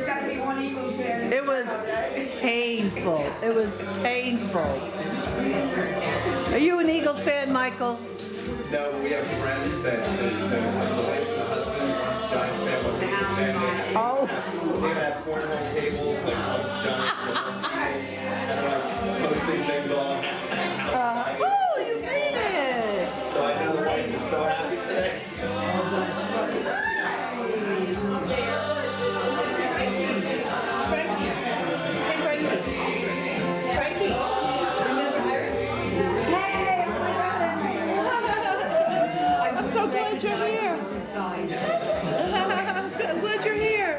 got to be one Eagles fan. It was painful. It was painful. Are you an Eagles fan, Michael? No, we have friends that the wife and the husband, one's Giants fan, one's Eagles fan. Oh. They have cornhole tables, like one's Giants and one's Eagles. And I'm posting things on. Oh, you made it. So I know the wife is so happy today. Frankie, remember Iris? Hey, my I'm so glad you're here. I'm glad you're here.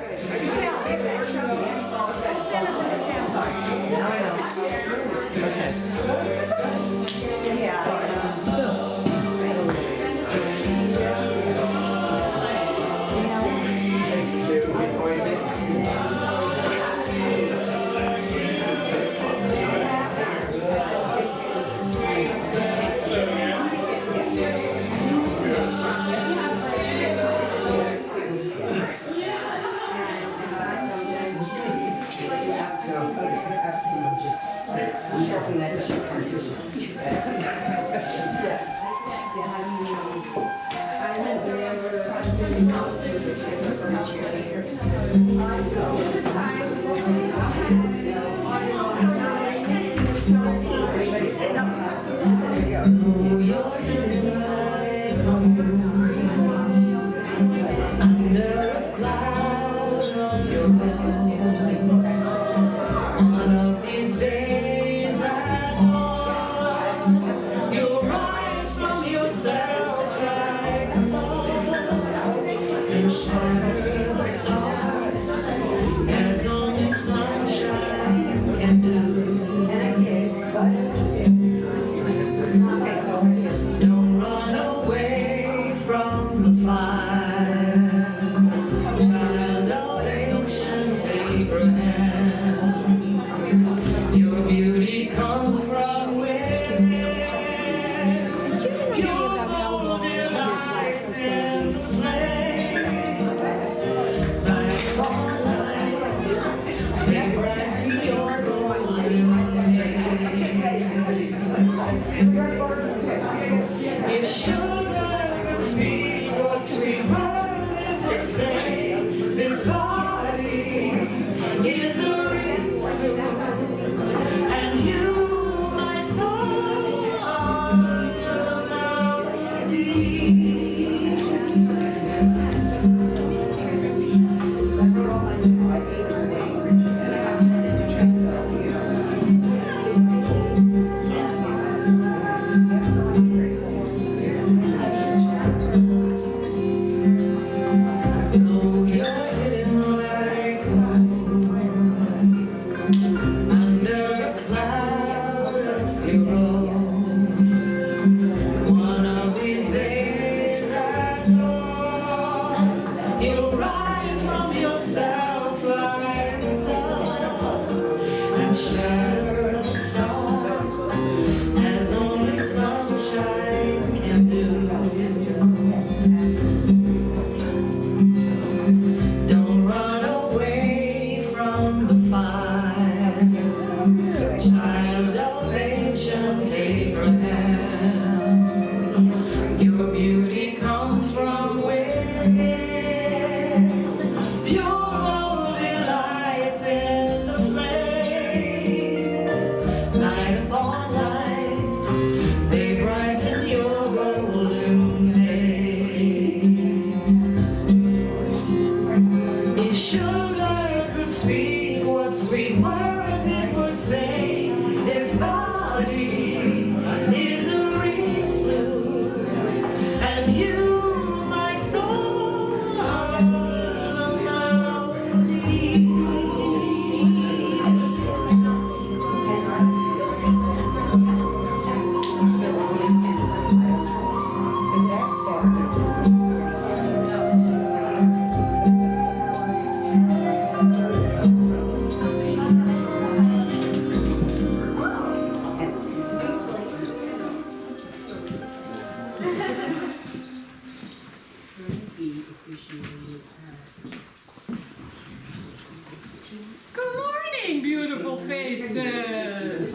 beautiful faces.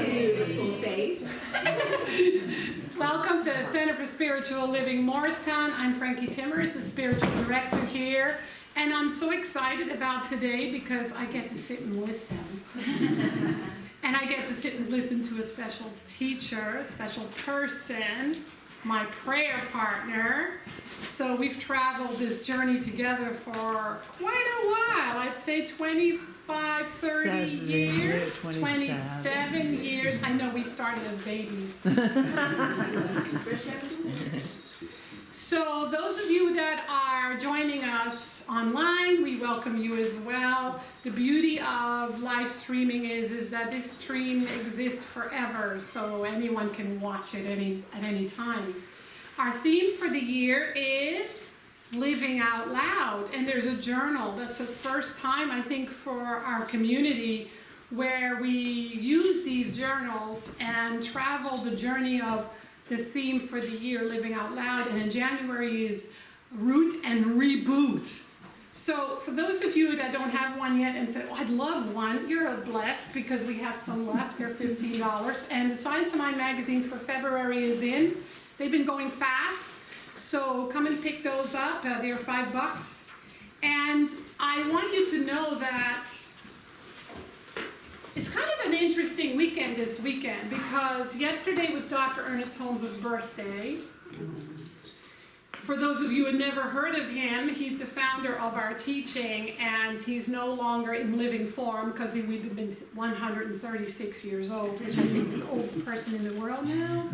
Beautiful face. Welcome to the Center for Spiritual Living Morristown. I'm Frankie Timmers, the spiritual director here. And I'm so excited about today because I get to sit and listen. And I get to sit and listen to a special teacher, a special person, my prayer partner. So we've traveled this journey together for quite a while. I'd say 25, 30 years, 27 years. I know we started as babies. So those of you that are joining us online, we welcome you as well. The beauty of live streaming is that this stream exists forever, so anyone can watch it at any time. Our theme for the year is Living Out Loud, and there's a journal. That's the first time, I think, for our community where we use these journals and travel the journey of the theme for the year, Living Out Loud, and in January is Root and Reboot. So for those of you that don't have one yet and say, oh, I'd love one, you're blessed because we have some left. They're $15. And the Science of Mind magazine for February is in. They've been going fast, so come and pick those up. They're $5. And I want you to know that it's kind of an interesting weekend this weekend because yesterday was Dr. Ernest Holmes' birthday. For those of you who had never heard of him, he's the founder of our teaching, and he's no longer in living form because we've been 136 years old, which I think is the oldest person in the world now.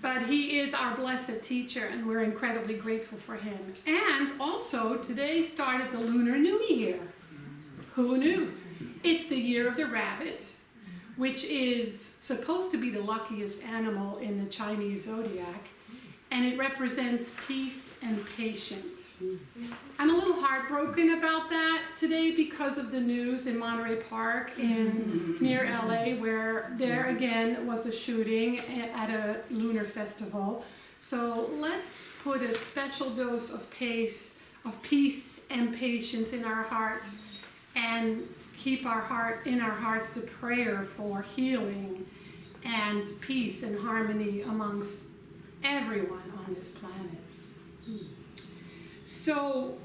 But he is our blessed teacher, and we're incredibly grateful for him. And also, today started the Lunar New Year. Who knew? It's the year of the rabbit, which is supposed to be the luckiest animal in the Chinese zodiac, and it represents peace and patience. I'm a little heartbroken about that today because of the news in Monterey Park near LA, where there again was a shooting at a lunar festival. So let's put a special dose of peace and patience in our hearts, and keep in our hearts the prayer for healing and peace and harmony amongst everyone on this planet. So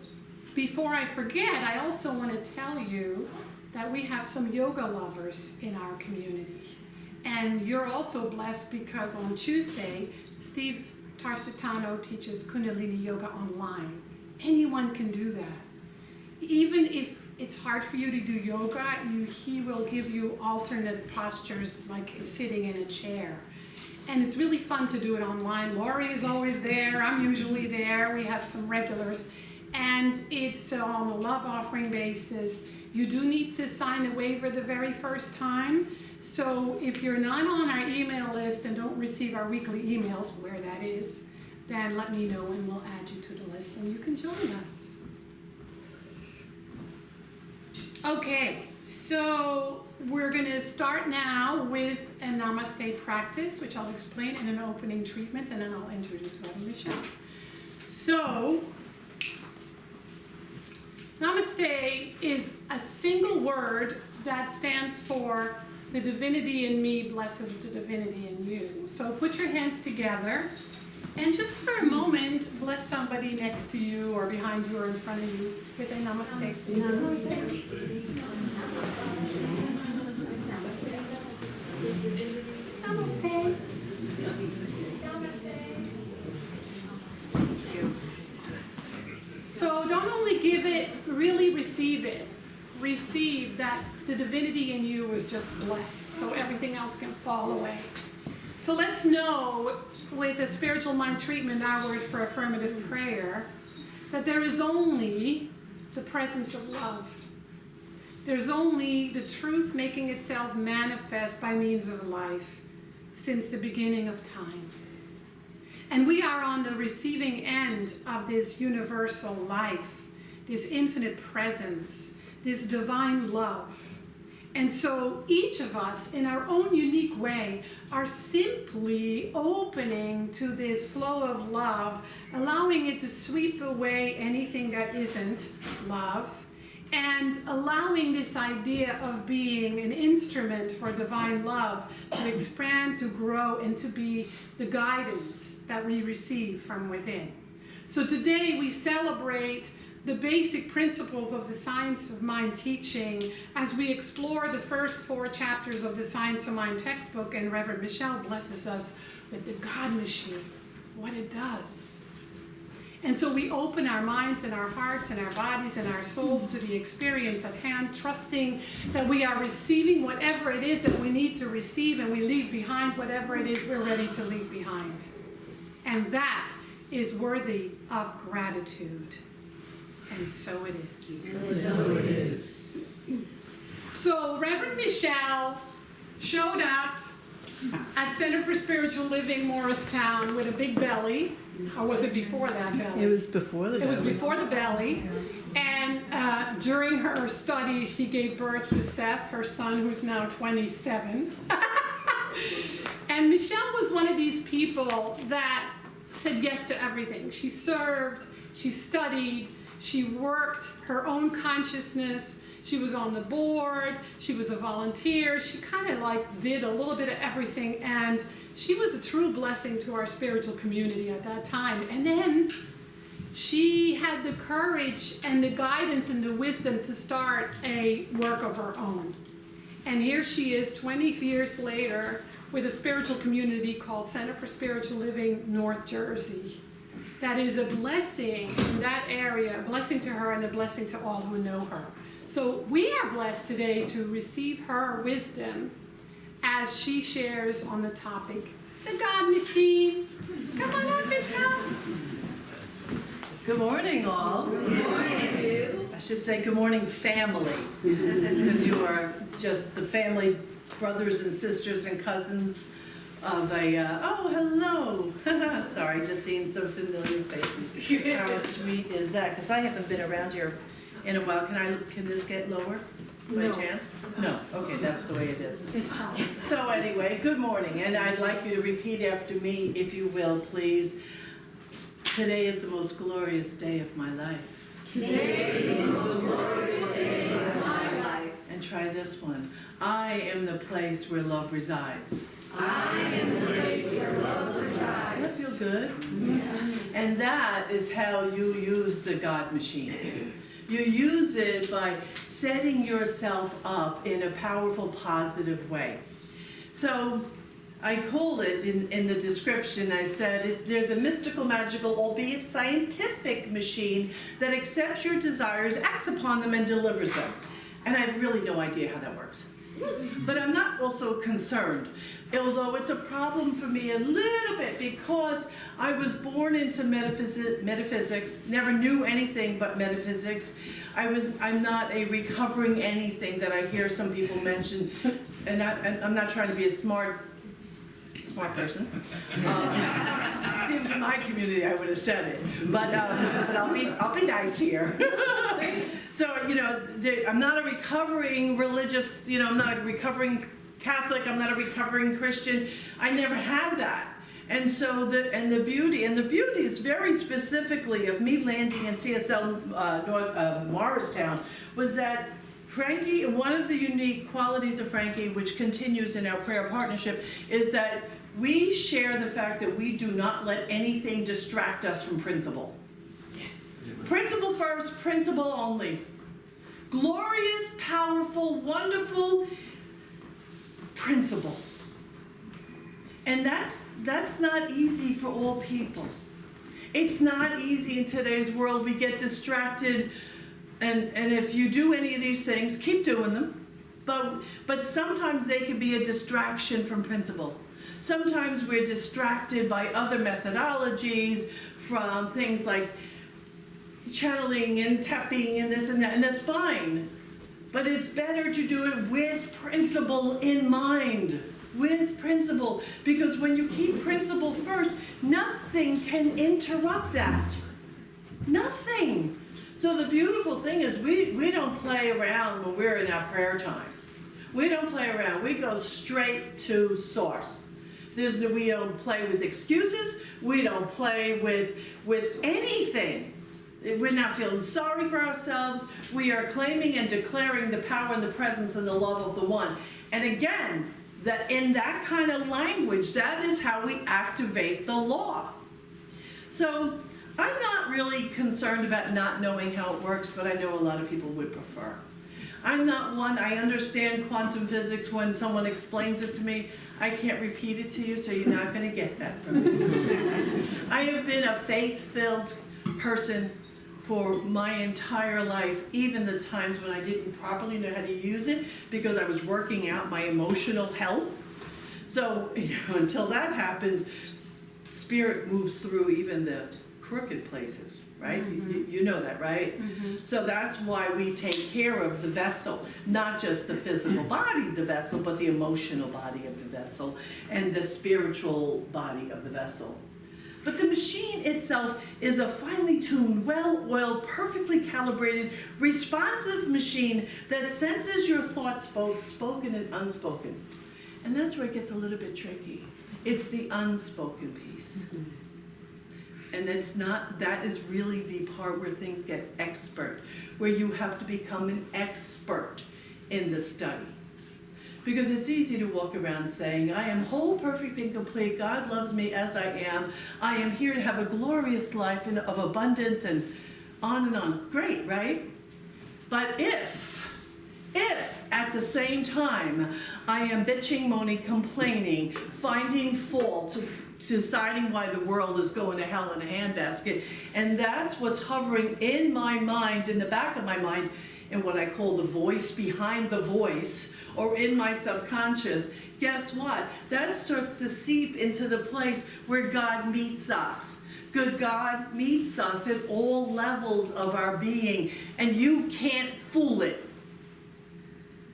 before I forget, I also want to tell you that we have some yoga lovers in our community. And you're also blessed because on Tuesday, Steve Tarsitano teaches Kundalini Yoga online. Anyone can do that. Even if it's hard for you to do yoga, he will give you alternate postures like sitting in a chair. And it's really fun to do it online. Lori is always there. I'm usually there. We have some regulars. And it's on a love offering basis. You do need to sign a waiver the very first time. So if you're not on our email list and don't receive our weekly emails, where that is, then let me know and we'll add you to the list and you can join us. Okay, so we're going to start now with a Namaste practice, which I'll explain in an opening treatment, and then I'll introduce Reverend Michelle. So, Namaste is a single word that stands for the divinity in me blesses the divinity in you. So put your hands together, and just for a moment, bless somebody next to you or behind you or in front of you with a Namaste. Namaste. Namaste. So don't only give it, really receive it. Receive that the divinity in you is just blessed, so everything else can fall away. So let's know, with a spiritual mind treatment, our word for affirmative prayer, that there is only the presence of love. There's only the truth making itself manifest by means of life since the beginning of time. And we are on the receiving end of this universal life, this infinite presence, this divine love. And so each of us, in our own unique way, are simply opening to this flow of love, allowing it to sweep away anything that isn't love, and allowing this idea of being an instrument for divine love to expand, to grow, and to be the guidance that we receive from within. So today we celebrate the basic principles of the Science of Mind teaching as we explore the first 4 chapters of the Science of Mind textbook, and Reverend Michelle blesses us with the God machine, what it does. And so we open our minds and our hearts and our bodies and our souls to the experience at hand, trusting that we are receiving whatever it is that we need to receive, and we leave behind whatever it is we're ready to leave behind. And that is worthy of gratitude. And so it is. And so it is. So Reverend Michelle showed up at Center for Spiritual Living Morristown with a big belly. Or was it before that belly? It was before the It was belly. before the belly. And during her studies, she gave birth to Seth, her son, who's now 27. And Michelle was one of these people that said yes to everything. She served, she studied, she worked her own consciousness. She was on the board, she was a volunteer, she kind of like did a little bit of everything, and she was a true blessing to our spiritual community at that time. And then she had the courage and the guidance and the wisdom to start a work of her own. And here she is 20 years later with a spiritual community called Center for Spiritual Living North Jersey. That is a blessing in that area, a blessing to her and a blessing to all who know her. So we are blessed today to receive her wisdom as she shares on the topic, the God machine. Come on up, Michelle. Good morning, all. Good morning. I should say good morning, family, because you are just the family, brothers and sisters and cousins of a, oh, hello. Sorry, just seeing some familiar faces. How sweet is that? Because I haven't been around here in a while. Can this get lower by No. chance? No. Okay, that's the way it is. It's on. So anyway, good morning, and I'd like you to repeat after me, if you will, please. Today is the most glorious day of my life. Today is the glorious day of my life. And try this one. I am the place where love resides. I am the place where love Does that resides. feel good? Yes. And that is how you use the God machine. You use it by setting yourself up in a powerful, positive way. So I called it in the description, I said, there's a mystical, magical, albeit scientific machine that accepts your desires, acts upon them, and delivers them. And I have really no idea how that works. But I'm not also concerned, although it's a problem for me a little bit because I was born into metaphysics, never knew anything but metaphysics. I'm not a recovering anything that I hear some people mention, and I'm not trying to be a smart person. Seems in my community I would have said it, but I'll be nice here. So I'm not a recovering religious. I'm not a recovering Catholic. I'm not a recovering Christian. I never had that. And so the beauty is very specifically of me landing in CSL North Morristown was that Frankie, one of the unique qualities of Frankie, which continues in our prayer partnership, is that we share the fact that we do not let anything distract us from principle. Yes. Principle first, principle only. Glorious, powerful, wonderful principle. And that's not easy for all people. It's not easy in today's world. We get distracted. And if you do any of these things, keep doing them. But sometimes they can be a distraction from principle. Sometimes we're distracted by other methodologies, from things like channeling and tapping and this and that, and that's fine. But it's better to do it with principle in mind. With principle. Because when you keep principle first, nothing can interrupt that. Nothing. So the beautiful thing is we don't play around when we're in our prayer time. We don't play around. We go straight to source. We don't play with excuses. We don't play with anything. We're not feeling sorry for ourselves. We are claiming and declaring the power and the presence and the love of the one. And again, that in that kind of language, that is how we activate the law. So I'm not really concerned about not knowing how it works, but I know a lot of people would prefer. I'm not one, I understand quantum physics when someone explains it to me. I can't repeat it to you, so you're not going to get that from me. I have been a faith-filled person for my entire life, even the times when I didn't properly know how to use it because I was working out my emotional health. So, until that happens, spirit moves through even the crooked places, right? You know that, right? So that's why we take care of the vessel, not just the physical body of the vessel, but the emotional body of the vessel and the spiritual body of the vessel. But the machine itself is a finely tuned, well-oiled, perfectly calibrated, responsive machine that senses your thoughts, both spoken and unspoken. And that's where it gets a little bit tricky. It's the unspoken piece. And it's not, that is really the part where things get expert, where you have to become an expert in the study. Because it's easy to walk around saying, I am whole, perfect, and complete. God loves me as I am. I am here to have a glorious life of abundance and on. Great, right? But if at the same time I am bitching, moaning, complaining, finding fault, deciding why the world is going to hell in a handbasket, and that's what's hovering in my mind, in the back of my mind, in what I call the voice behind the voice, or in my subconscious, guess what? That starts to seep into the place where God meets us. Good God meets us at all levels of our being, and you can't fool it.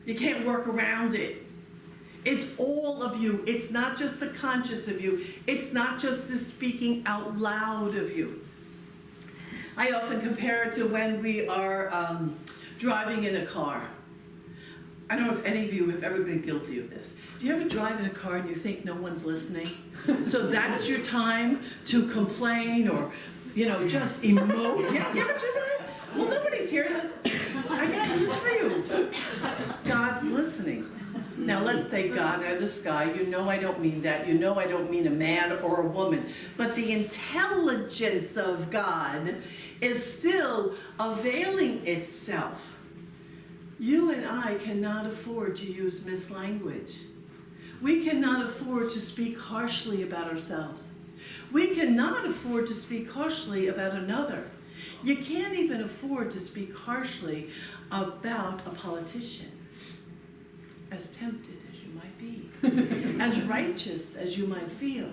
You can't work around it. It's all of you. It's not just the conscious of you. It's not just the speaking out loud of you. I often compare it to when we are driving in a car. I don't know if any of you have ever been guilty of this. Do you ever drive in a car and you think no one's listening? So that's your time to complain or, just emote. You ever do that? Well, nobody's here. I got news for you. God's listening. Now let's take God out of the sky. You know I don't mean that. You know I don't mean a man or a woman. But the intelligence of God is still availing itself. You and I cannot afford to use mislanguage. We cannot afford to speak harshly about ourselves. We cannot afford to speak harshly about another. You can't even afford to speak harshly about a politician. As tempted as you might be, as righteous as you might feel,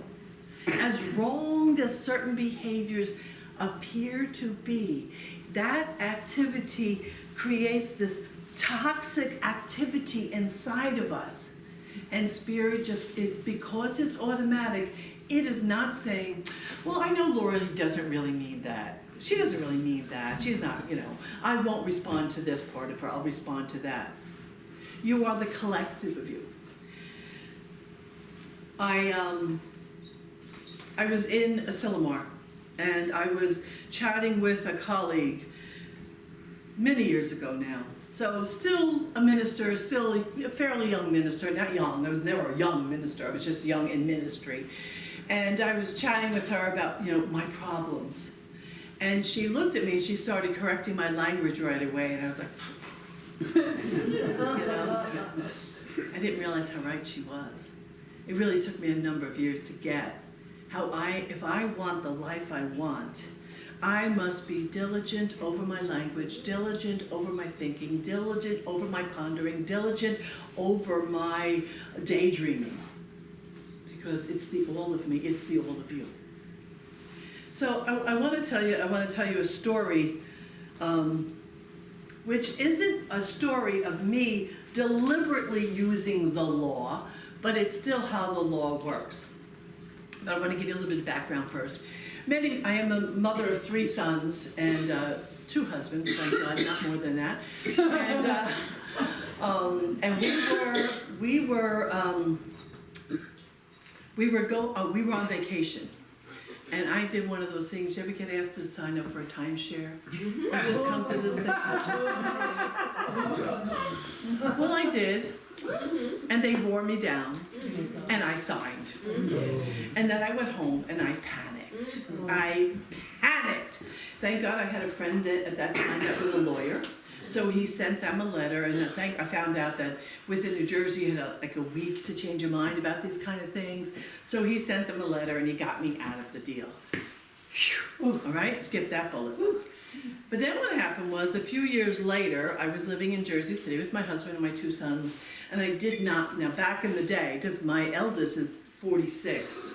as wrong as certain behaviors appear to be, that activity creates this toxic activity inside of us. And spirit it's because it's automatic, it is not saying, well, I know Laura doesn't really mean that. She doesn't really mean that. She's not, I won't respond to this part of her, I'll respond to that. You are the collective of you. I was in Asilomar, and I was chatting with a colleague many years ago now. So still a minister, still a fairly young minister, not young, I was never a young minister, I was just young in ministry. And I was chatting with her about, my problems. And she looked at me, she started correcting my language right away, and I was like, I didn't realize how right she was. It really took me a number of years to get how if I want the life I want, I must be diligent over my language, diligent over my thinking, diligent over my pondering, diligent over my daydreaming. Because it's the all of me, it's the all of you. So I want to tell you a story, which isn't a story of me deliberately using the law, but it's still how the law works. But I want to give you a little bit of background first. I am a mother of 3 sons and 2 husbands, thank God, not more than that. And we were on vacation. And I did one of those things, you ever get asked to sign up for a timeshare? Just come to this thing. Well, I did, and they wore me down, and I signed. And then I went home and I panicked. I panicked. Thank God I had a friend that at that time that was a lawyer. So he sent them a letter, and I found out that within New Jersey you had like a week to change your mind about these kind of things. So he sent them a letter, and he got me out of the deal. Whew. All right, skip that bullet. But then what happened was, a few years later, I was living in Jersey City with my husband and my 2 sons, and I did not, now back in the day, because my eldest is 46,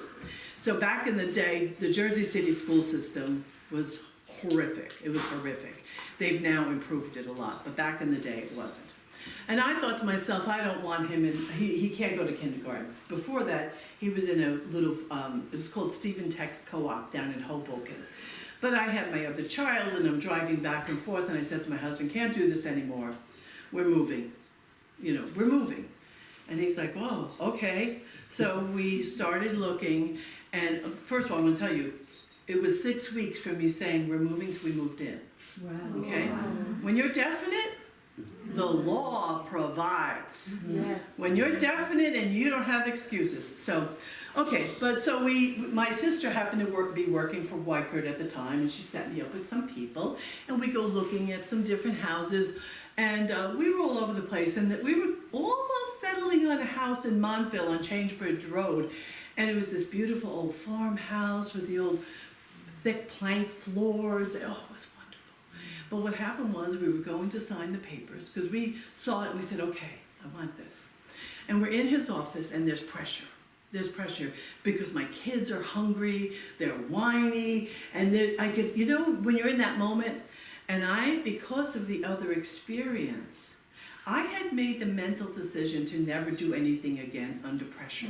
so back in the day, the Jersey City school system was horrific. It was horrific. They've now improved it a lot, but back in the day it wasn't. And I thought to myself, I don't want him in, he can't go to kindergarten. Before that, he was in a little, it was called Stephen Tex Co-op down in Hoboken. But I had my other child, and I'm driving back and forth, and I said to my husband, can't do this anymore. We're moving. We're moving. And he's like, oh, okay. So we started looking, and first of all, I'm gonna tell you, it was 6 weeks from me saying we're moving till we moved in. Wow. Okay? When you're definite, the law provides. Yes. When you're definite and you don't have excuses. So, okay, but so my sister happened to be working for Wycott at the time, and she set me up with some people, and we go looking at some different houses, and we were all over the place, and we were almost settling on a house in Montville on Changebridge Road, and it was this beautiful old farmhouse with the old thick plank floors. Oh, it was wonderful. But what happened was, we were going to sign the papers, because we saw it and we said, okay, I want this. And we're in his office, and there's pressure. There's pressure because my kids are hungry, they're whiny, and I could, when you're in that moment, and because of the other experience, I had made the mental decision to never do anything again under pressure.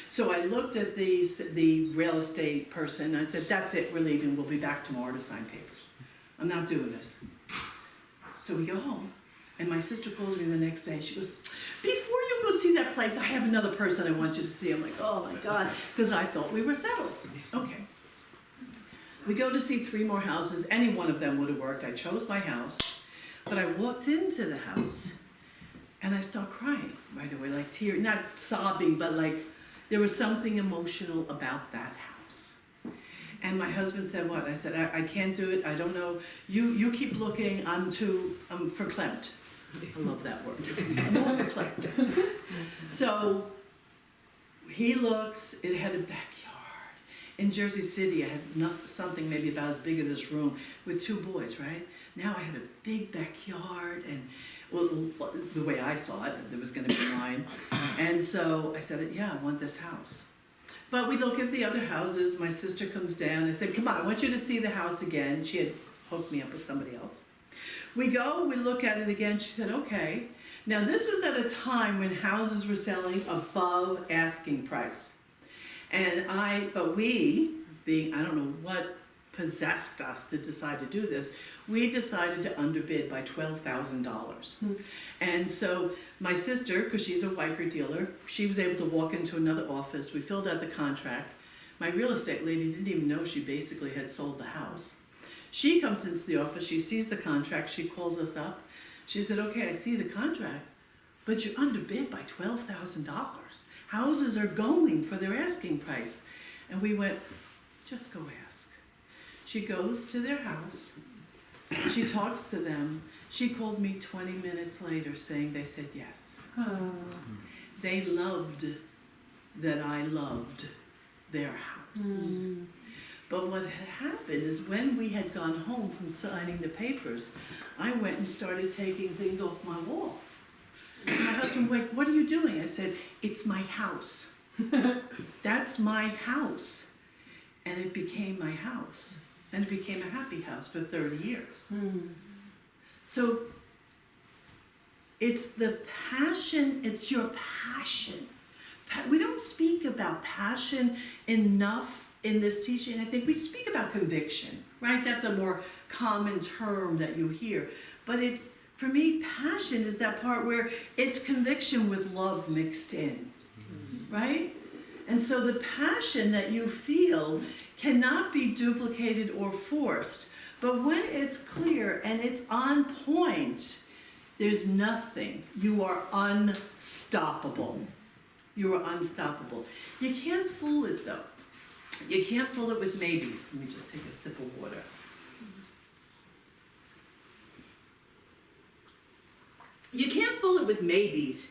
So I looked at the real estate person, and I said, that's it, we're leaving, we'll be back tomorrow to sign papers. I'm not doing this. So we go home, and my sister calls me the next day, she goes, before you go see that place, I have another person I want you to see. I'm like, oh my God, because I thought we were settled. Okay. We go to see 3 more houses. Any one of them would have worked. I chose my house, but I walked into the house, and I start crying right away, like tears, not sobbing, but like there was something emotional about that house. And my husband said, what? I said, I can't do it. I don't know. You keep looking. I'm verklempt. I love that word. I'm all verklempt. So he looks, it had a backyard. In Jersey City, I had something maybe about as big as this room with 2 boys, right? Now I had a big backyard, and well, the way I saw it, there was gonna be mine. And so I said, yeah, I want this house. But we look at the other houses. My sister comes down. I said, come on, I want you to see the house again. She had hooked me up with somebody else. We go, we look at it again. She said, okay. Now this was at a time when houses were selling above asking price. And but we, being, I don't know what possessed us to decide to do this, we decided to underbid by $12,000. And so my sister, because she's a Wycott dealer, she was able to walk into another office. We filled out the contract. My real estate lady didn't even know she basically had sold the house. She comes into the office, she sees the contract, she calls us up. She said, okay, I see the contract, but you're underbid by $12,000. Houses are going for their asking price. And we went, just go ask. She goes to their house, she talks to them. She called me 20 minutes later saying they said yes. They loved that I loved their house. But what had happened is when we had gone home from signing the papers, I went and started taking things off my wall. And my husband went, what are you doing? I said, it's my house. That's my house. And it became my house. And it became a happy house for 30 years. So it's the passion, it's your passion. We don't speak about passion enough in this teaching. I think we speak about conviction, right? That's a more common term that you hear. But it's, for me, passion is that part where it's conviction with love mixed in, right? And so the passion that you feel cannot be duplicated or forced. But when it's clear and it's on point, there's nothing. You are unstoppable. You are unstoppable. You can't fool it though. You can't fool it with maybes. Let me just take a sip of water. You can't fool it with maybes.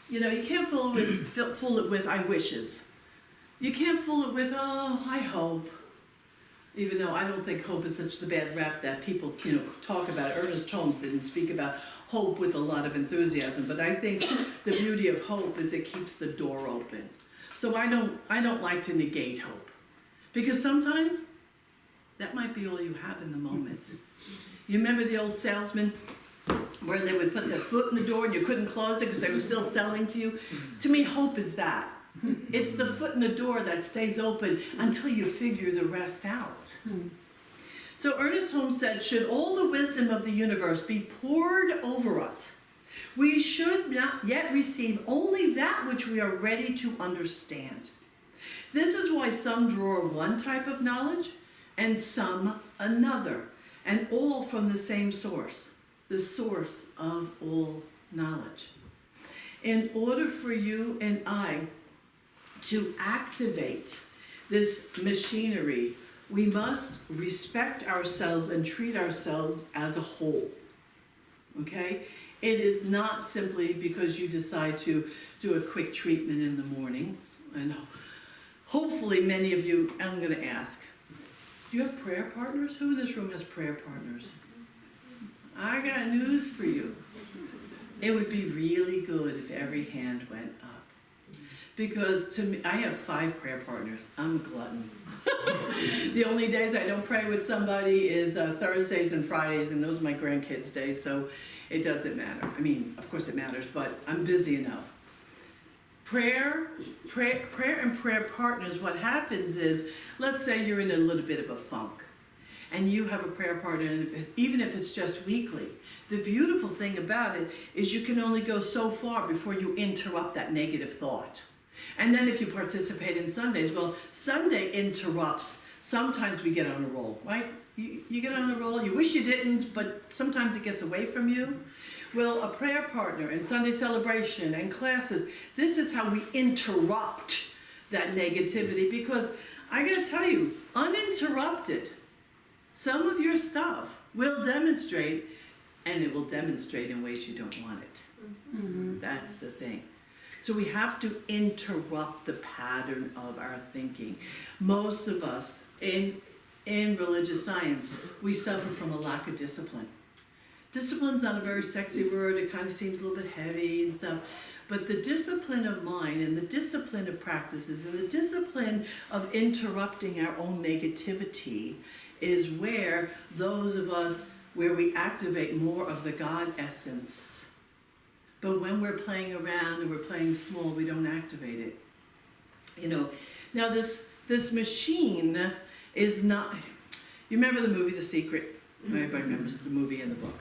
You know, you can't fool it with I wishes. You can't fool it with, oh, I hope. Even though I don't think hope is such the bad rap that people, talk about. Ernest Holmes didn't speak about hope with a lot of enthusiasm, but I think the beauty of hope is it keeps the door open. So I don't like to negate hope, because sometimes that might be all you have in the moment. You remember the old salesman where they would put their foot in the door and you couldn't close it because they were still selling to you? To me, hope is that. It's the foot in the door that stays open until you figure the rest out. So Ernest Holmes said, should all the wisdom of the universe be poured over us, we should not yet receive only that which we are ready to understand. This is why some draw one type of knowledge and some another, and all from the same source, the source of all knowledge. In order for you and I to activate this machinery, we must respect ourselves and treat ourselves as a whole, okay? It is not simply because you decide to do a quick treatment in the morning. And hopefully many of you, I'm gonna ask, do you have prayer partners? Who in this room has prayer partners? I got news for you. It would be really good if every hand went up. Because to me, I have 5 prayer partners. I'm a glutton. The only days I don't pray with somebody is Thursdays and Fridays, and those are my grandkids' days, so it doesn't matter. I mean, of course it matters, but I'm busy enough. Prayer and prayer partners, what happens is, let's say you're in a little bit of a funk, and you have a prayer partner, even if it's just weekly. The beautiful thing about it is you can only go so far before you interrupt that negative thought. And then if you participate in Sundays, well, Sunday interrupts. Sometimes we get on a roll, right? You get on a roll, you wish you didn't, but sometimes it gets away from you. Well, a prayer partner and Sunday celebration and classes, this is how we interrupt that negativity, because I gotta tell you, uninterrupted, some of your stuff will demonstrate, and it will demonstrate in ways you don't want it. Mm-hmm. That's the thing. So we have to interrupt the pattern of our thinking. Most of us in religious science, we suffer from a lack of discipline. Discipline's not a very sexy word. It kind of seems a little bit heavy and stuff. But the discipline of mind and the discipline of practices and the discipline of interrupting our own negativity is where those of us, where we activate more of the God essence. But when we're playing around and we're playing small, we don't activate it. Now this machine is not, you remember the movie The Secret? Everybody remembers the movie and the book.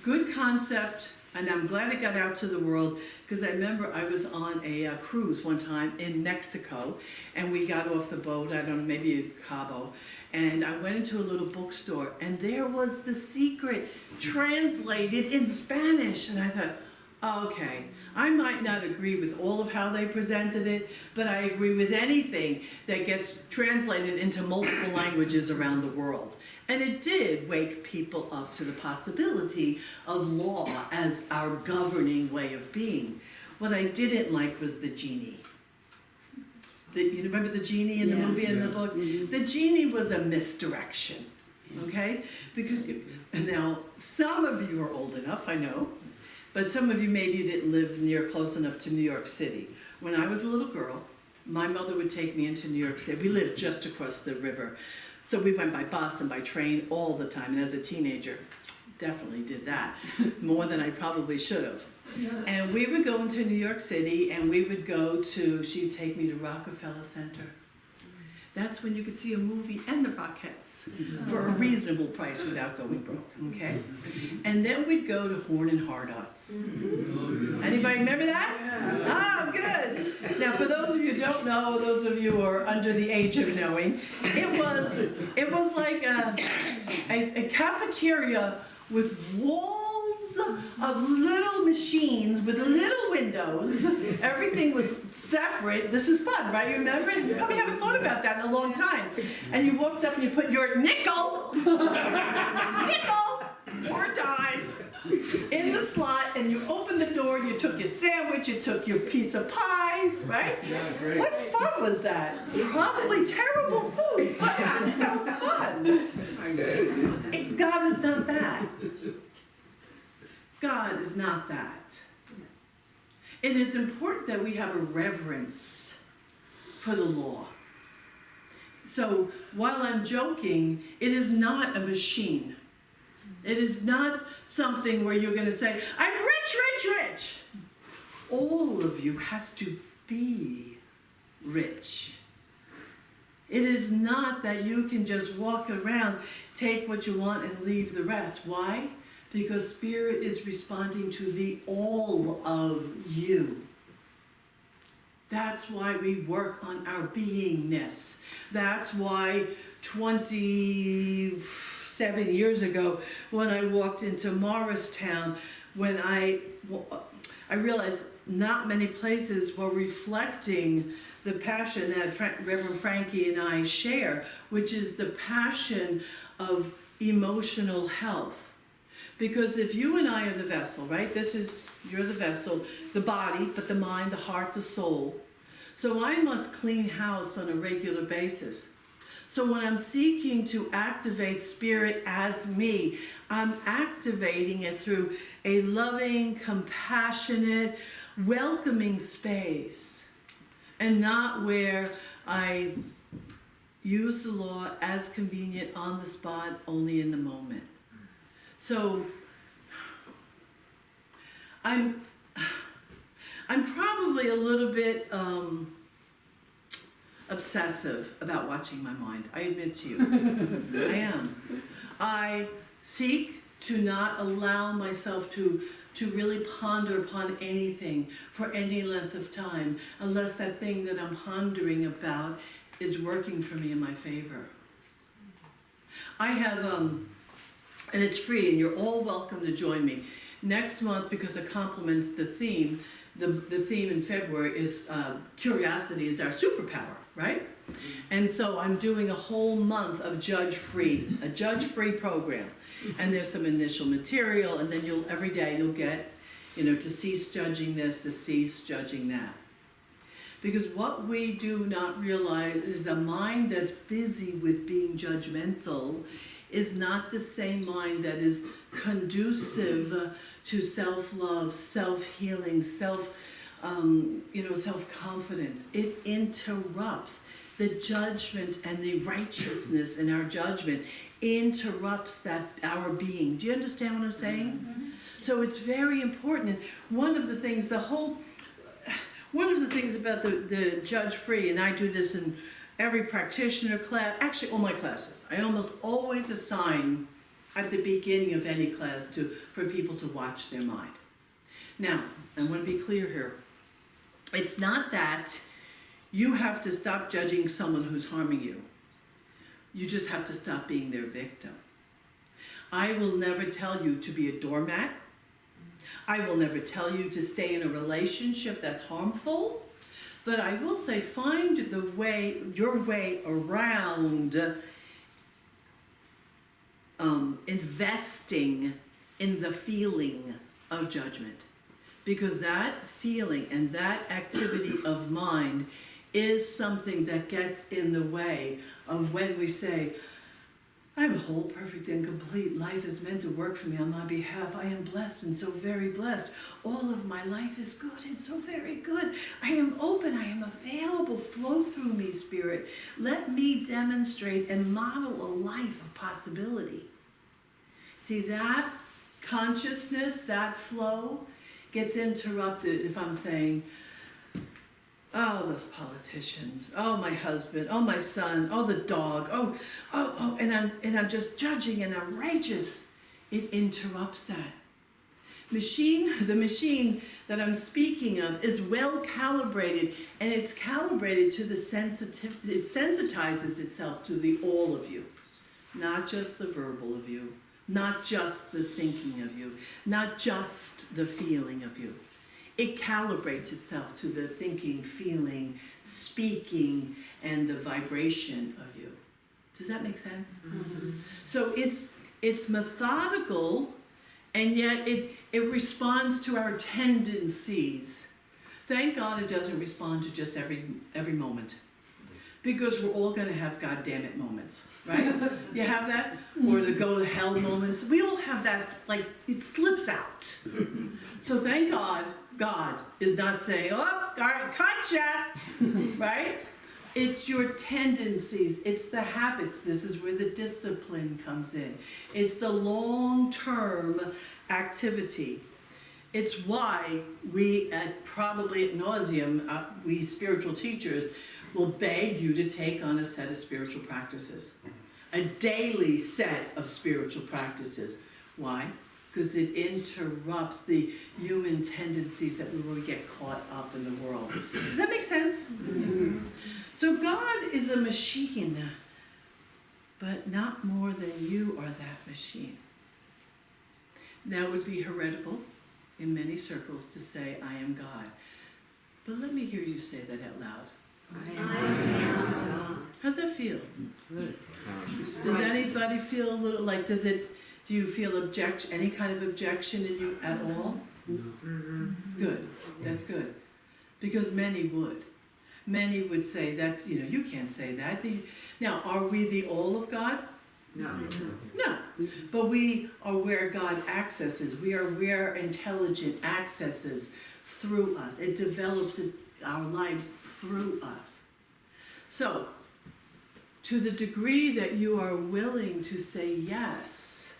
Good concept, and I'm glad it got out to the world, because I remember I was on a cruise one time in Mexico, and we got off the boat, I don't know, maybe in Cabo, and I went into a little bookstore, and there was The Secret translated in Spanish, and I thought, okay, I might not agree with all of how they presented it, but I agree with anything that gets translated into multiple languages around the world. And it did wake people up to the possibility of law as our governing way of being. What I didn't like was the genie. You remember the genie in the movie and the book? The genie was a misdirection, okay? Because now, some of you are old enough, I know, but some of you maybe you didn't live close enough to New York City. When I was a little girl, my mother would take me into New York City. We lived just across the river. So we went by bus and by train all the time. And as a teenager, definitely did that. More than I probably should have. And we would go into New York City, and we would go to, she'd take me to Rockefeller Center. That's when you could see a movie and the Rockettes for a reasonable price without going broke, okay? And then we'd go to Horn and Hardots. Anybody remember that? Ah, good. Now, for those of you who don't know, those of you who are under the age of knowing, it was like a cafeteria with walls of little machines with little windows. Everything was separate. This is fun, right? You remember it? You probably haven't thought about that in a long time. And you walked up and you put your nickel or dime in the slot, and you opened the door, you took your sandwich, you took your piece of pie, right? Yeah, great. What fun was that? Probably terrible food, but it was so fun. God is not that. God is not that. It is important that we have a reverence for the law. So while I'm joking, it is not a machine. It is not something where you're going to say, I'm rich, rich, rich. All of you has to be rich. It is not that you can just walk around, take what you want and leave the rest. Why? Because Spirit is responding to the all of you. That's why we work on our beingness. That's why 27 years ago, when I walked into Morristown, when I realized not many places were reflecting the passion that Reverend Frankie and I share, which is the passion of emotional health. Because if you and I are the vessel, right? You're the vessel, the body, but the mind, the heart, the soul. So I must clean house on a regular basis. So when I'm seeking to activate Spirit as me, I'm activating it through a loving, compassionate, welcoming space. And not where I use the law as convenient on the spot, only in the moment. So I'm probably a little bit obsessive about watching my mind. I admit to you, I am. I seek to not allow myself to really ponder upon anything for any length of time, unless that thing that I'm pondering about is working for me in my favor. I have and it's free, and you're all welcome to join me. Next month, because it complements the theme, the theme in February is curiosity is our superpower, right? And so I'm doing a whole month of a judge-free program. And there's some initial material, and then every day you'll get, to cease judging this, to cease judging that. Because what we do not realize is a mind that's busy with being judgmental is not the same mind that is conducive to self-love, self-healing, self-confidence. It interrupts the judgment, and the righteousness in our judgment interrupts our being. Do you understand what I'm saying? Mm-hmm. So it's very important. And one of the things about the judge-free, and I do this in every practitioner class, actually all my classes, I almost always assign at the beginning of any class for people to watch their mind. Now, I want to be clear here. It's not that you have to stop judging someone who's harming you. You just have to stop being their victim. I will never tell you to be a doormat. I will never tell you to stay in a relationship that's harmful. But I will say, find your way around investing in the feeling of judgment. Because that feeling and that activity of mind is something that gets in the way of when we say, I'm whole, perfect, and complete. Life is meant to work for me on my behalf. I am blessed and so very blessed. All of my life is good and so very good. I am open. I am available. Flow through me, Spirit. Let me demonstrate and model a life of possibility. See, that consciousness, that flow gets interrupted if I'm saying, Oh, those politicians. Oh, my husband. Oh, my son. Oh, the dog. Oh, and I'm just judging and outrageous. It interrupts that. The machine that I'm speaking of is well calibrated, and it's calibrated to the it sensitizes itself to the all of you, not just the verbal of you, not just the thinking of you, not just the feeling of you. It calibrates itself to the thinking, feeling, speaking, and the vibration of you. Does that make sense? Mm-hmm. So it's methodical, and yet it responds to our tendencies. Thank God it doesn't respond to just every moment. Because we're all going to have goddammit moments, right? You have that? Or the go to hell moments. We all have that, like, it slips out. So thank God, God is not saying, oh, all right, gotcha, right? It's your tendencies, it's the habits. This is where the discipline comes in. It's the long-term activity. It's why we, probably ad nauseum, we spiritual teachers, will beg you to take on a set of spiritual practices. A daily set of spiritual practices. Why? Because it interrupts the human tendencies that we really get caught up in the world. Does that make sense? Mm-hmm. So God is a machine, but not more than you are that machine. That would be heretical in many circles to say, I am God. But let me hear you say that out loud. I am God. How's that feel? Does anybody feel a little like, do you feel any kind of objection in you at all? Mm-hmm. Good, that's good. Because many would. Many would say that, you can't say that. Now, are we the all of God? No. No, but we are where God accesses. We are where intelligent accesses through us. It develops our lives through us. So, to the degree that you are willing to say yes,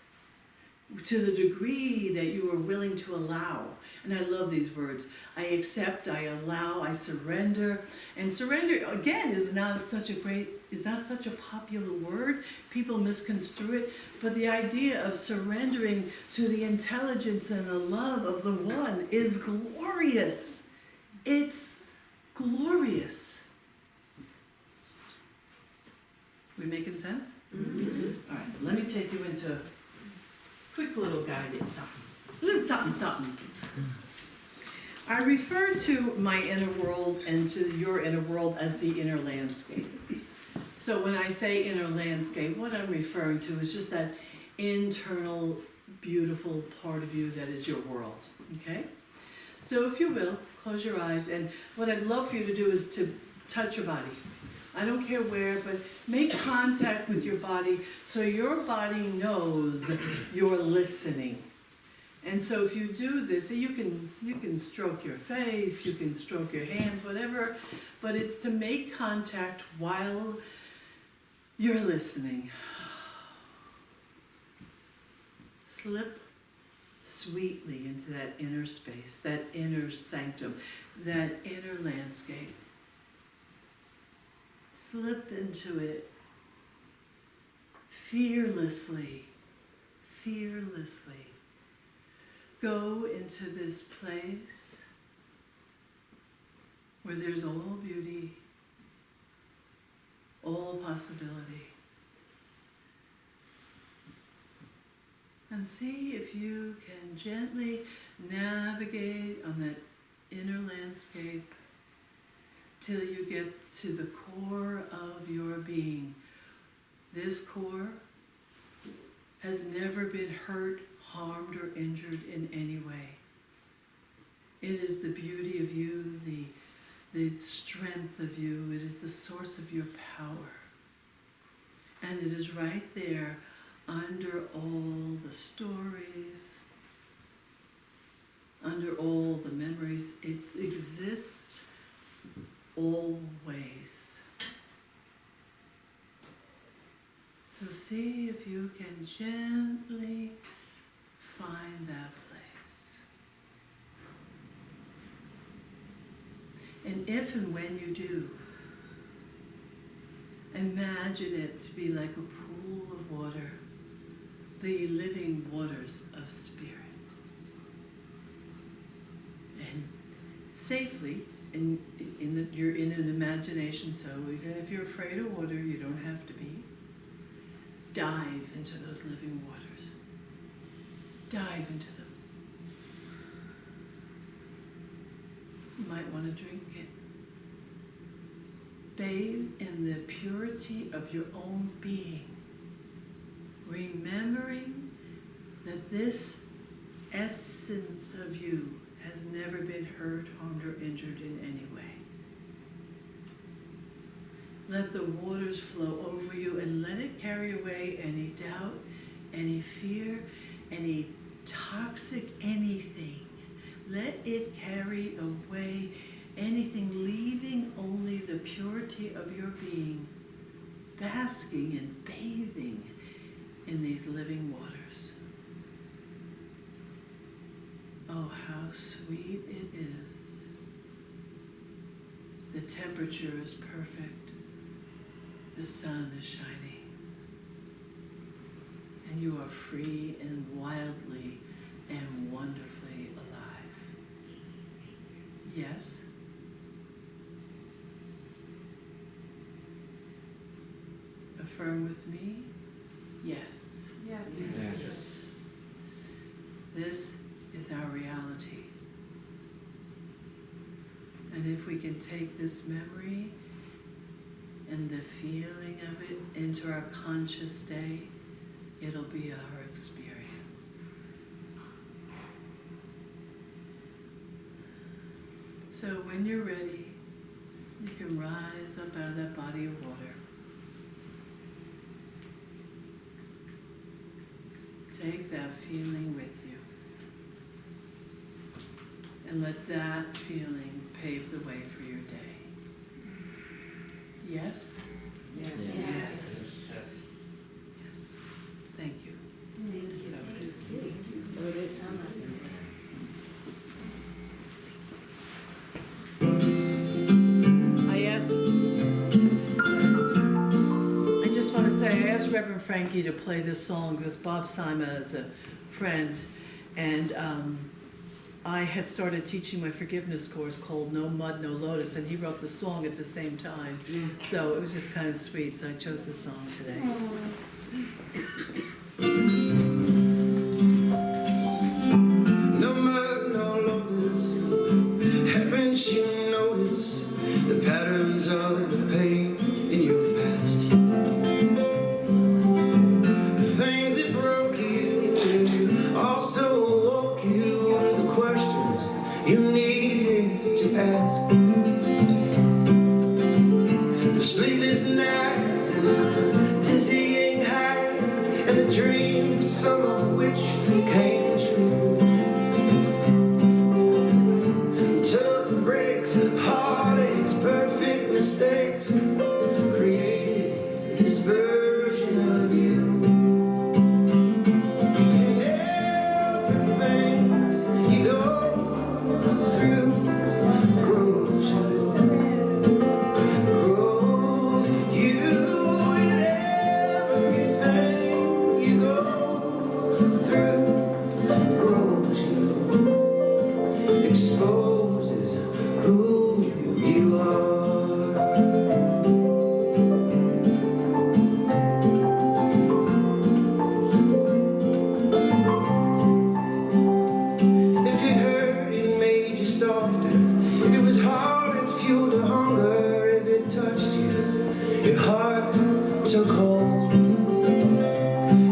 to the degree that you are willing to allow, and I love these words, I accept, I allow, I surrender. And surrender, again, is not such a popular word. People misconstrue it. But the idea of surrendering to the intelligence and the love of the one is glorious. It's glorious. We making sense? Mm-hmm. All right, let me take you into a quick little guidance. Something. I refer to my inner world and to your inner world as the inner landscape. So when I say inner landscape, what I'm referring to is just that internal, beautiful part of you that is your world, okay? So if you will, close your eyes, and what I'd love for you to do is to touch your body. I don't care where, but make contact with your body so your body knows you're listening. And so if you do this, you can stroke your face, you can stroke your hands, whatever, but it's to make contact while you're listening. Slip sweetly into that inner space, that inner sanctum, that inner landscape. Slip into it fearlessly. Go into this place where there's all beauty, all possibility. And see if you can gently navigate on that inner landscape till you get to the core of your being. This core has never been hurt, harmed, or injured in any way. It is the beauty of you, the strength of you. It is the source of your power. And it is right there under all the stories, under all the memories. It exists always. So see if you can gently find that place. And if and when you do, imagine it to be like a pool of water, the living waters of spirit. And safely, you're in an imagination, so even if you're afraid of water, you don't have to be. Dive into those living waters. Dive into them. You might want to drink it. Bathe in the purity of your own being, remembering that this essence of you has never been hurt, harmed, or injured in any way. Let the waters flow over you and let it carry away any doubt, any fear, any toxic anything. Let it carry away anything, leaving only the purity of your being, basking and bathing in these living waters. Oh, how sweet it is. The temperature is perfect. The sun is shining. And you are free and wildly and wonderfully alive. Yes? Affirm with me? Yes. Yes. Yes. This is our reality. And if we can take this memory and the feeling of it into our conscious day, it'll be our experience. So when you're ready, you can rise up out of that body of water. Take that feeling with you. And let that feeling pave the way for your day. Yes? Yes. Yes. Yes. Thank you. So it is. So it is. I just want to say, I asked Reverend Frankie to play this song with Bob Sima as a friend, and I had started teaching my forgiveness course called No Mud, No Lotus, and he wrote the song at the same time. So it was just kind of sweet, so I chose this song today. No mud, no lotus. Haven't you noticed the patterns of the pain in your past? The things that broke you also woke you with the questions you needed to ask. The sleepless nights and the dizzying heights and the dreams, some of which came true. Tough breaks, heartaches, perfect mistakes created this version of you. And everything you go through grows you. Grows you. And everything you go through grows you. Exposes who you are. If it hurt, it made you softer. If it was hard, it fueled the hunger. If it touched you, your heart took hold.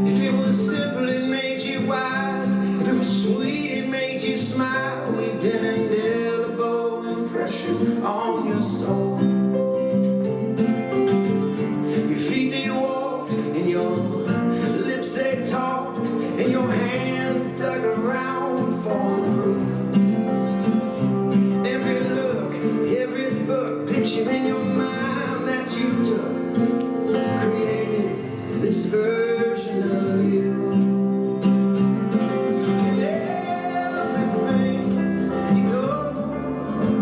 If it was simple, it made you wise. If it was sweet, it made you smile. We've an indelible impression on your soul. Your feet they walked, and your lips they talked, and your hands dug around for the proof. Every look, every book, picture in your mind that you took created this version of you. And everything you go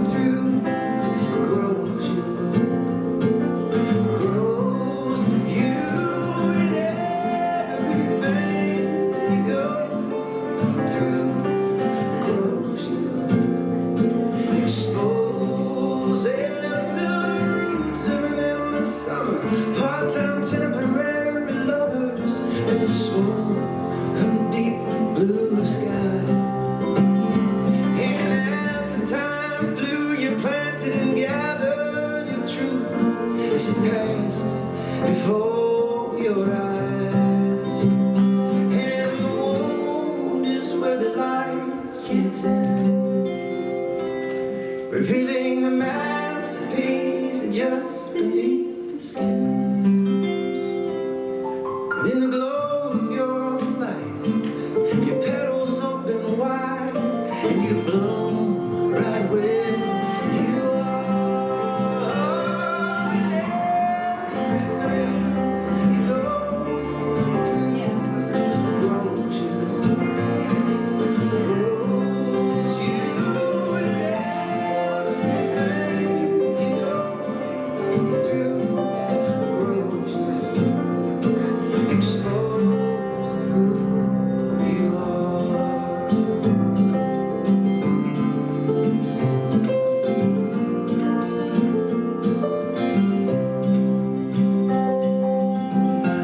through gets in, revealing the masterpiece just beneath the skin. And in the glow of your light, your petals open wide, and you bloom right where you are. Everything you go through grows you, grows you. Everything you go through grows you, expose who you are.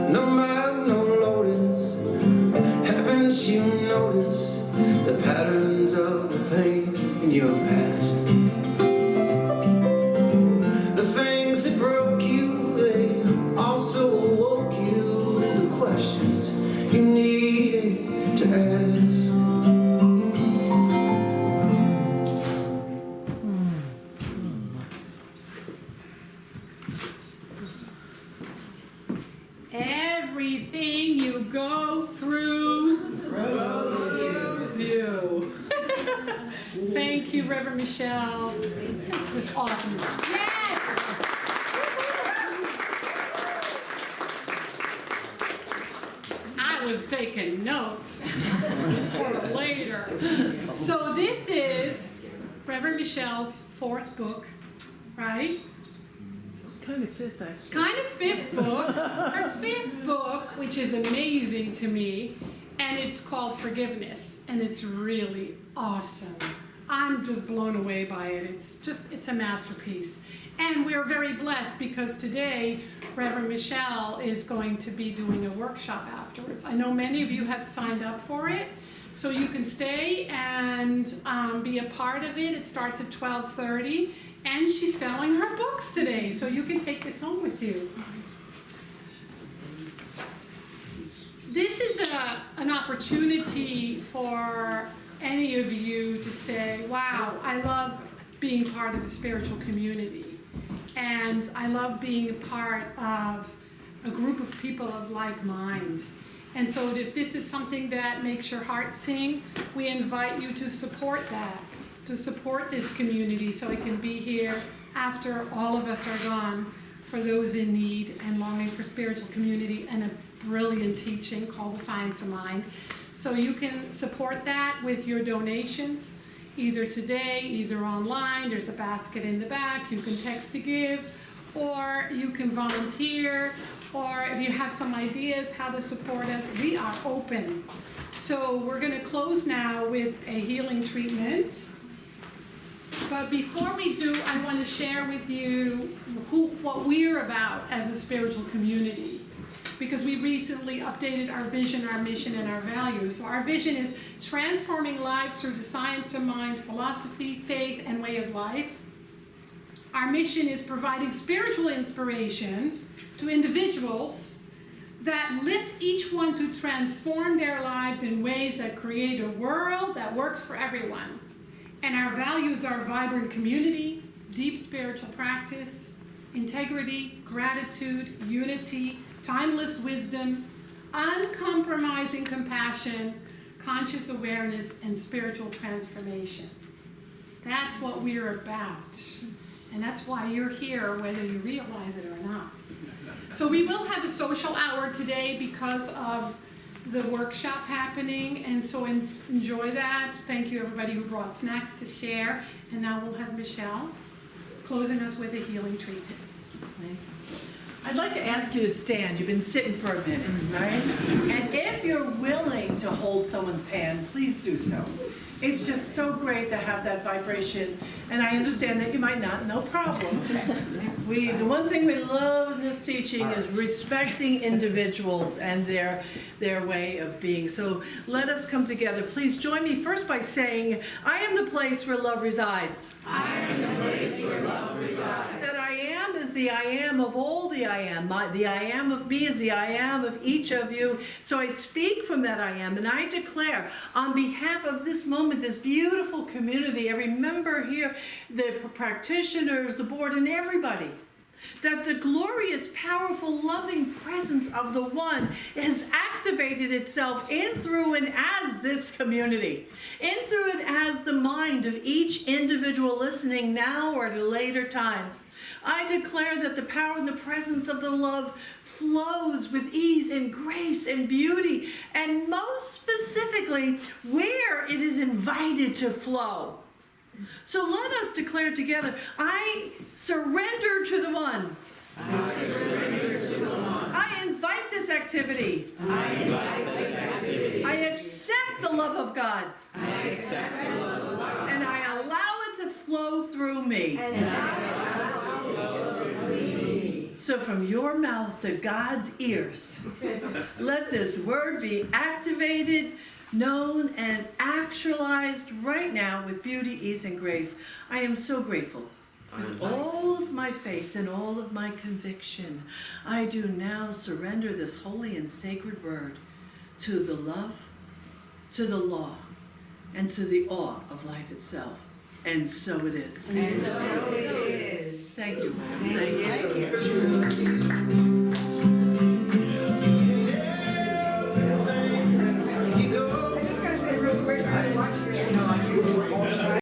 No man, no notice, haven't you noticed the patterns of the pain in your past? The things that broke you, they also awoke you to the questions you needed to ask. Everything you go through grows you. Thank you, Reverend Michelle. That's just awesome. Yes! I was taking notes for later. So this is Reverend Michelle's 4th book, right? Kind of fifth, actually. Kind of 5th book, her 5th book, which is amazing to me, and it's called Forgiveness, and it's really awesome. I'm just blown away by it. It's a masterpiece. And we're very blessed because today Reverend Michelle is going to be doing a workshop afterwards. I know many of you have signed up for it, so you can stay and be a part of it. It starts at 12:30. And she's selling her books today, so you can take this home with you. This is an opportunity for any of you to say, wow, I love being part of a spiritual community. And I love being a part of a group of people of like mind. And so if this is something that makes your heart sing, we invite you to support that, to support this community so it can be here after all of us are gone, for those in need and longing for spiritual community and a brilliant teaching called The Science of Mind. So you can support that with your donations, either today, either online. There's a basket in the back. You can text to give, or you can volunteer, or if you have some ideas how to support us, we are open. So we're going to close now with a healing treatment. But before we do, I want to share with you what we're about as a spiritual community, because we recently updated our vision, our mission, and our values. So our vision is transforming lives through the science of mind, philosophy, faith, and way of life. Our mission is providing spiritual inspiration to individuals that lift each one to transform their lives in ways that create a world that works for everyone. And our values are vibrant community, deep spiritual practice, integrity, gratitude, unity, timeless wisdom, uncompromising compassion, conscious awareness, and spiritual transformation. That's what we're about. And that's why you're here, whether you realize it or not. So we will have a social hour today because of the workshop happening, and so enjoy that. Thank you everybody who brought snacks to share. And now we'll have Michelle closing us with a healing treatment. I'd like to ask you to stand. You've been sitting for a minute, right? And if you're willing to hold someone's hand, please do so. It's just so great to have that vibration. And I understand that you might not, no problem. The one thing we love in this teaching is respecting individuals and their way of being. So let us come together. Please join me first by saying, I am the place where love resides. I am the place where love resides. That I am is the I am of all the I am. The I am of me is the I am of each of you. So I speak from that I am, and I declare on behalf of this moment, this beautiful community, every member here, the practitioners, the board, and everybody, that the glorious, powerful, loving presence of the One has activated itself in, through, and as this community. In, through, and as the mind of each individual listening now or at a later time. I declare that the power and the presence of the love flows with ease and grace and beauty, and most specifically, where it is invited to flow. So let us declare together, I surrender to the One. I surrender to the One. I invite this activity. I invite this activity. I accept the love of God. I accept the love of God. And I allow it to flow through me. And I allow it to flow through me. So from your mouth to God's ears, let this word be activated, known, and actualized right now with beauty, ease, and grace. I am so grateful. With all of my faith and all of my conviction, I do now surrender this holy and sacred word to the love, to the law, and to the awe of life itself. And so it is. And so it is. Thank you, ma'am. Thank you. Thank you.